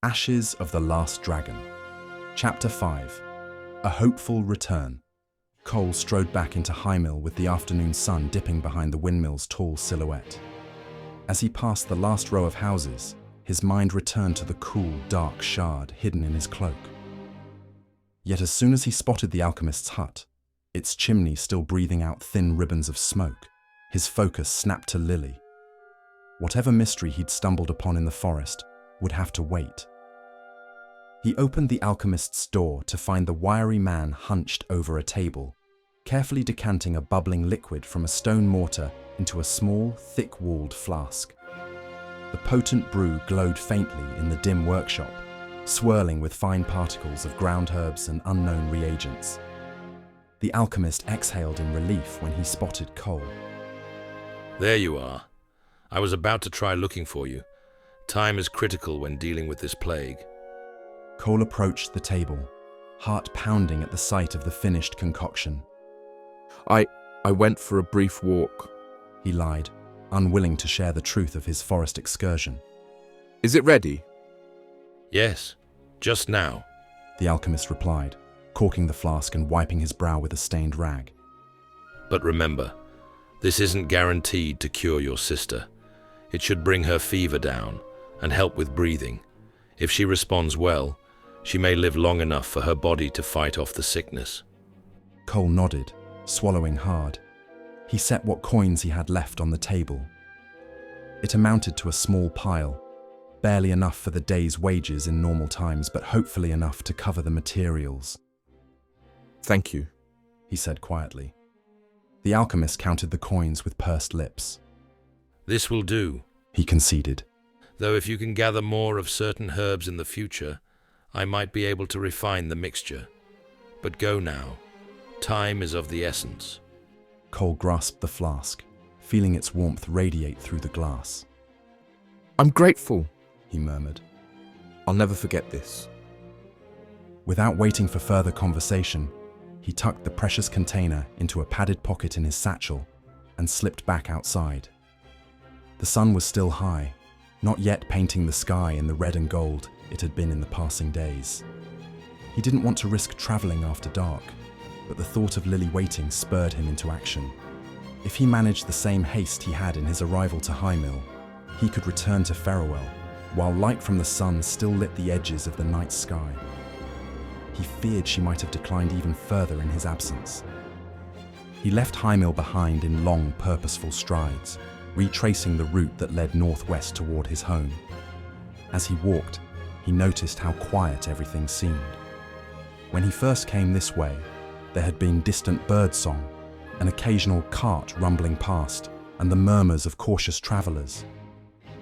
Ashes of the Last Dragon. Chapter 5. A Hopeful Return. Cole strode back into Highmill with the afternoon sun dipping behind the windmill's tall silhouette. As he passed the last row of houses, his mind returned to the cool, dark shard hidden in his cloak. Yet as soon as he spotted the alchemist's hut, its chimney still breathing out thin ribbons of smoke, his focus snapped to Lily. Whatever mystery he'd stumbled upon in the forest would have to wait. He opened the alchemist's door to find the wiry man hunched over a table, carefully decanting a bubbling liquid from a stone mortar into a small, thick-walled flask. The potent brew glowed faintly in the dim workshop, swirling with fine particles of ground herbs and unknown reagents. The alchemist exhaled in relief when he spotted Cole. There you are. I was about to try looking for you. Time is critical when dealing with this plague. Cole approached the table, heart pounding at the sight of the finished concoction. I went for a brief walk. He lied, unwilling to share the truth of his forest excursion. Is it ready? Yes, just now. The alchemist replied, corking the flask and wiping his brow with a stained rag. But remember, this isn't guaranteed to cure your sister. It should bring her fever down and help with breathing. If she responds well, she may live long enough for her body to fight off the sickness. Cole nodded, swallowing hard. He set what coins he had left on the table. It amounted to a small pile, barely enough for the day's wages in normal times, but hopefully enough to cover the materials. Thank you, he said quietly. The alchemist counted the coins with pursed lips. This will do, he conceded. Though if you can gather more of certain herbs in the future, I might be able to refine the mixture. But go now. Time is of the essence. Cole grasped the flask, feeling its warmth radiate through the glass. I'm grateful, he murmured. I'll never forget this. Without waiting for further conversation, he tucked the precious container into a padded pocket in his satchel and slipped back outside. The sun was still high, not yet painting the sky in the red and gold it had been in the passing days. He didn't want to risk traveling after dark, but the thought of Lily waiting spurred him into action. If he managed the same haste he had in his arrival to Highmill, he could return to Ferrowell, while light from the sun still lit the edges of the night sky. He feared she might have declined even further in his absence. He left Highmill behind in long, purposeful strides, retracing the route that led northwest toward his home. As he walked, he noticed how quiet everything seemed. When he first came this way, there had been distant birdsong, an occasional cart rumbling past, and the murmurs of cautious travelers.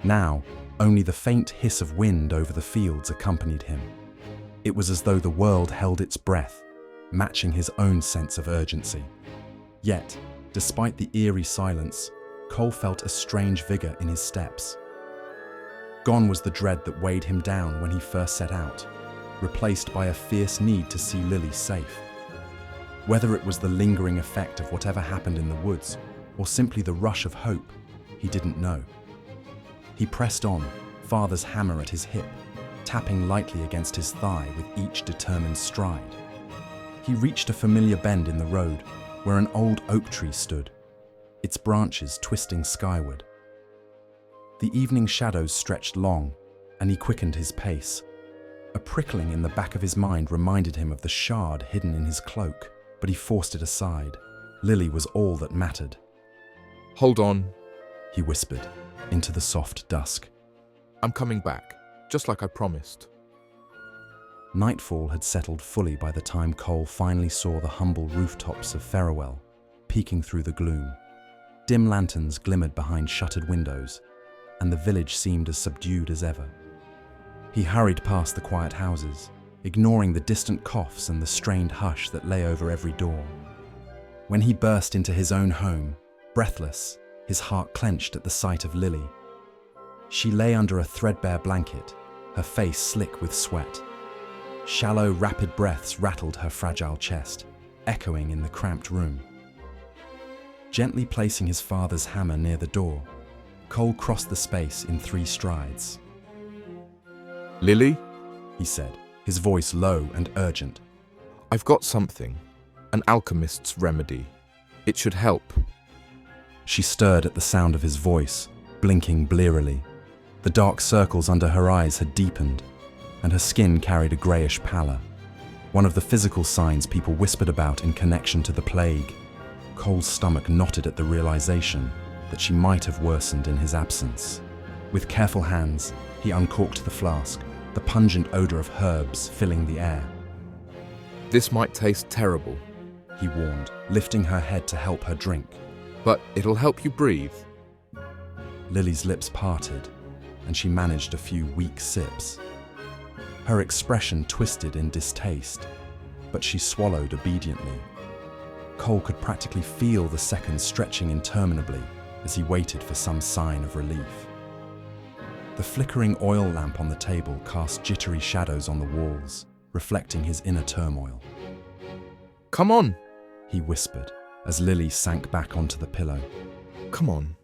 Now, only the faint hiss of wind over the fields accompanied him. It was as though the world held its breath, matching his own sense of urgency. Yet, despite the eerie silence, Cole felt a strange vigor in his steps. Gone was the dread that weighed him down when he first set out, replaced by a fierce need to see Lily safe. Whether it was the lingering effect of whatever happened in the woods, or simply the rush of hope, he didn't know. He pressed on, father's hammer at his hip, tapping lightly against his thigh with each determined stride. He reached a familiar bend in the road, where an old oak tree stood, its branches twisting skyward. The evening shadows stretched long, and he quickened his pace. A prickling in the back of his mind reminded him of the shard hidden in his cloak, but he forced it aside. Lily was all that mattered. Hold on, he whispered, into the soft dusk. I'm coming back, just like I promised. Nightfall had settled fully by the time Cole finally saw the humble rooftops of Ferrowell, peeking through the gloom. Dim lanterns glimmered behind shuttered windows, and the village seemed as subdued as ever. He hurried past the quiet houses, ignoring the distant coughs and the strained hush that lay over every door. When he burst into his own home, breathless, his heart clenched at the sight of Lily. She lay under a threadbare blanket, her face slick with sweat. Shallow, rapid breaths rattled her fragile chest, echoing in the cramped room. Gently placing his father's hammer near the door, Cole crossed the space in 3 strides. Lily? he said, his voice low and urgent. I've got something. An alchemist's remedy. It should help. She stirred at the sound of his voice, blinking blearily. The dark circles under her eyes had deepened, and her skin carried a greyish pallor, one of the physical signs people whispered about in connection to the plague. Cole's stomach knotted at the realization that she might have worsened in his absence. With careful hands, he uncorked the flask, the pungent odor of herbs filling the air. This might taste terrible, He warned, lifting her head to help her drink. but it'll help you breathe. Lily's lips parted, and she managed a few weak sips. Her expression twisted in distaste, but she swallowed obediently. Cole could practically feel the seconds stretching interminably as he waited for some sign of relief. The flickering oil lamp on the table cast jittery shadows on the walls, reflecting his inner turmoil. Come on, He whispered as Lily sank back onto the pillow. come on.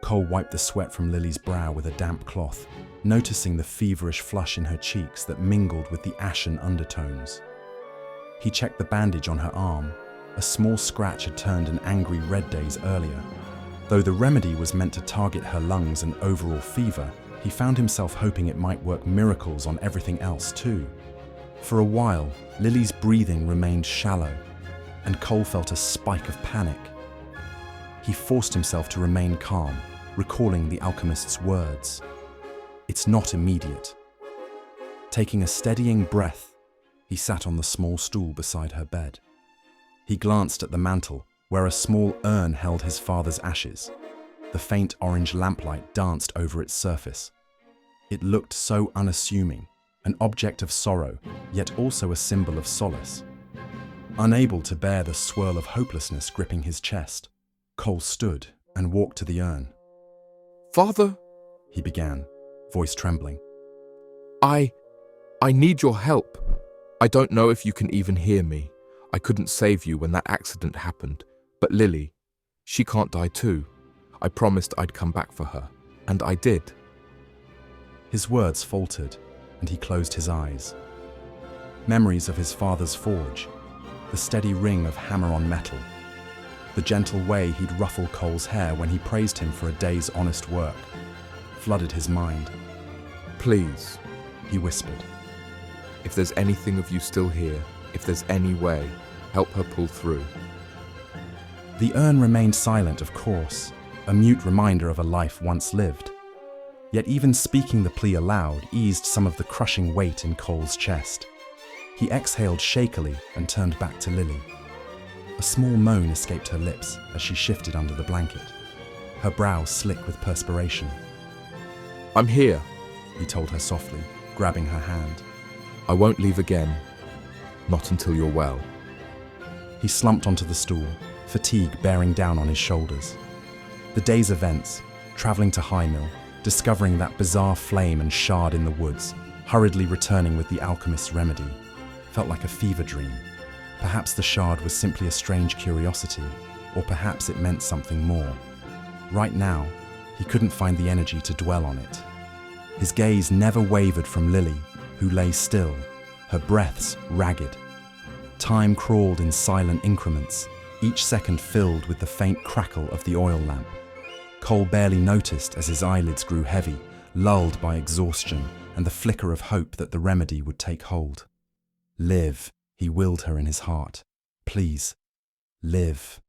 Cole wiped the sweat from Lily's brow with a damp cloth, noticing the feverish flush in her cheeks that mingled with the ashen undertones. He checked the bandage on her arm. A small scratch had turned an angry red days earlier. Though the remedy was meant to target her lungs and overall fever, he found himself hoping it might work miracles on everything else too. For a while, Lily's breathing remained shallow, and Cole felt a spike of panic. He forced himself to remain calm, recalling the alchemist's words. It's not immediate. Taking a steadying breath, he sat on the small stool beside her bed. He glanced at the mantel, where a small urn held his father's ashes. The faint orange lamplight danced over its surface. It looked so unassuming, an object of sorrow, yet also a symbol of solace. Unable to bear the swirl of hopelessness gripping his chest, Cole stood and walked to the urn. Father, He began, voice trembling. I need your help. I don't know if you can even hear me. I couldn't save you when that accident happened. But Lily, she can't die too. I promised I'd come back for her, and I did. His words faltered, and he closed his eyes. Memories of his father's forge, the steady ring of hammer on metal, the gentle way he'd ruffle Cole's hair when he praised him for a day's honest work, flooded his mind. Please, He whispered. if there's anything of you still here, if there's any way, help her pull through. The urn remained silent, of course, a mute reminder of a life once lived. Yet even speaking the plea aloud eased some of the crushing weight in Cole's chest. He exhaled shakily and turned back to Lily. A small moan escaped her lips as she shifted under the blanket, her brow slick with perspiration. I'm here. He told her softly, grabbing her hand. I won't leave again. Not until you're well. He slumped onto the stool, fatigue bearing down on his shoulders. The day's events, traveling to Highmill, discovering that bizarre flame and shard in the woods, hurriedly returning with the alchemist's remedy, felt like a fever dream. Perhaps the shard was simply a strange curiosity, or perhaps it meant something more. Right now, he couldn't find the energy to dwell on it. His gaze never wavered from Lily, who lay still, her breaths ragged. Time crawled in silent increments, each second filled with the faint crackle of the oil lamp. Cole barely noticed as his eyelids grew heavy, lulled by exhaustion and the flicker of hope that the remedy would take hold. Live, he willed her in his heart. Please, live.